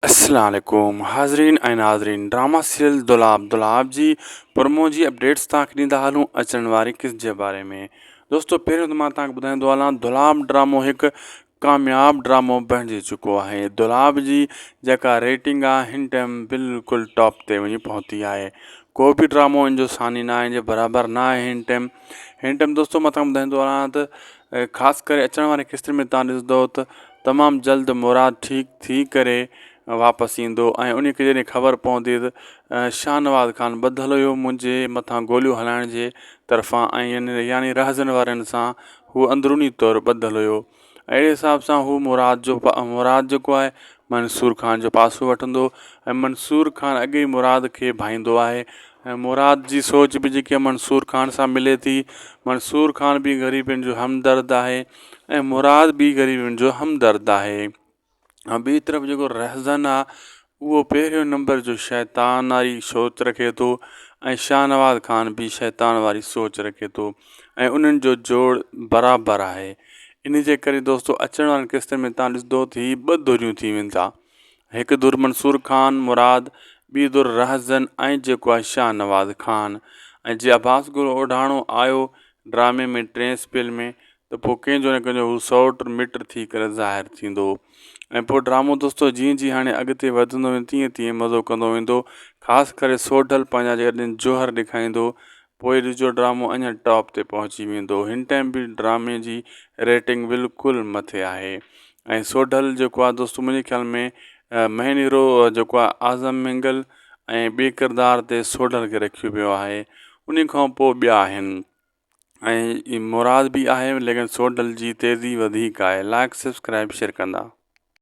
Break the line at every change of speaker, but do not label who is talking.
अस्सलाम वालेकुम हाज़रीन ऐं नाज़रीन ड्रामा सीरियल दुलाब जी प्रोमो जी अपडेट्स तव्हांखे ॾींदा हलूं अचण वारी किस्त जे बारे में। दोस्तों पहिरियों त मां तव्हांखे ॿुधाईंदो हलां दुलाब ड्रामो हिकु कामयाबु ड्रामो बणिजी चुको आहे। दुलाब जी जेका रेटिंग आहे हिन टाइम बिल्कुलु टॉप ते वञी पहुती आहे। को बि ड्रामो इन जो सानी न आहे जे बराबरि न आहे हिन टाइम दोस्तों मां तव्हांखे ॿुधाईंदो हलां त ख़ासि करे अचण वारी किस्त में तव्हां ॾिसंदव त तमामु जल्द मुराद ठीकु थी करे वापसि ईंदो ऐं उन खे जॾहिं ख़बर पवंदी त शाहनवाज़ ख़ान ॿधलु हुयो मुंहिंजे मथां गोलियूं हलाइण जे तरफ़ां ऐं यानी रहज़न वारनि सां हू अंदरूनी तौरु ॿधलु हुयो। अहिड़े हिसाब सां हू मुराद जेको आहे मंसूर ख़ान जो पासो वठंदो ऐं मंसूर ख़ान अॻे ई मुराद खे भाईंदो आहे ऐं मुराद जी सोच बि जेकी आहे मंसूर ख़ान सां मिले थी। मंसूर ख़ान बि ग़रीबनि जो हमदर्द आहे ऐं मुराद बि ग़रीबनि जो हमदर्द आहे। ॿी तरफ़ जेको रहज़न आहे उहो पहिरियों नंबर जो शैतान वारी सोच रखे थो ऐं शाहनवाज़ ख़ान बि शैतान वारी सोच रखे थो ऐं उन्हनि जो जोड़ बराबरि आहे। इन जे करे दोस्तों अचण वारनि किस्तनि में तव्हां ॾिसंदो त हीअ ॿ धुरियूं थी वेंदा। हिकु धुर मंसूर ख़ान मुराद, ॿी धुर रहज़न ऐं जेको आहे शाहनवाज़ ख़ान। ऐं जीअं अब्बास गुल ओढाणो आयो ड्रामे में टें स्पेल में त पोइ कंहिंजो न कंहिंजो हू सौट मिट थी करे ज़ाहिर थींदो ऐं पोइ ड्रामो दोस्तों जीअं जीअं हाणे अॻिते वधंदो वेंदो तीअं तीअं मज़ो कंदो वेंदो। ख़ासि करे सोढल पंहिंजा जॾहिं जोहर ॾेखारींदो पोइ ॾिसजो ड्रामो अञा टॉप ते पहुची वेंदो। हिन टाइम बि ड्रामे जी रेटिंग बिल्कुलु मथे आहे ऐं सोढल जेको आहे दोस्तों मुंहिंजे ख़्याल में मेन हीरो जेको आहे आज़म मिंगल ऐं ॿिए किरदार ते सोढल खे रखियो वियो आहे। उन खां पोइ ॿिया आहिनि ऐं मुराद बि आहे लेकिन सोढल जी तेज़ी वधीक आहे। लाइक सब्सक्राइब शेयर कंदा।